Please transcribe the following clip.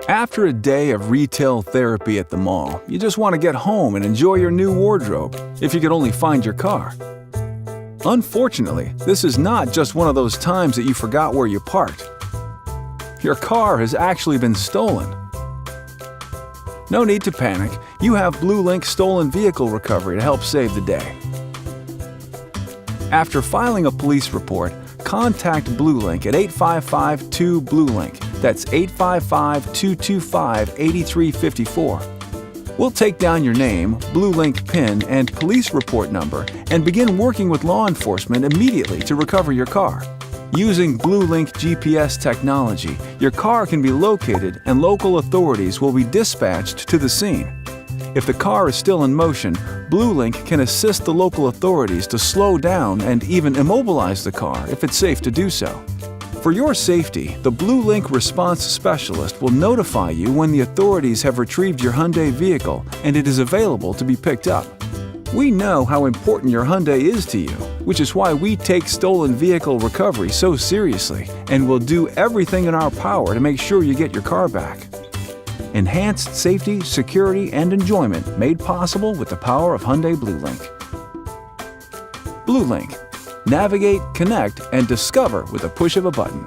After a day of retail therapy at the mall, you just want to get home and enjoy your new wardrobe, if you could only find your car. Unfortunately, this is not just one of those times that you forgot where you parked. Your car has actually been stolen. No need to panic. You have BlueLink Stolen Vehicle Recovery to help save the day. After filing a police report, contact BlueLink at 855-2-BlueLink. That's 855-225-8354. We'll take down your name, BlueLink PIN, and police report number and begin working with law enforcement immediately to recover your car. Using BlueLink GPS technology, your car can be located and local authorities will be dispatched to the scene. If the car is still in motion, BlueLink can assist the local authorities to slow down and even immobilize the car if it's safe to do so. For your safety, the BlueLink Response Specialist will notify you when the authorities have retrieved your Hyundai vehicle and it is available to be picked up. We know how important your Hyundai is to you, which is why we take stolen vehicle recovery so seriously and will do everything in our power to make sure you get your car back. Enhanced safety, security, and enjoyment made possible with the power of Hyundai BlueLink. BlueLink. Navigate, connect, and discover with a push of a button.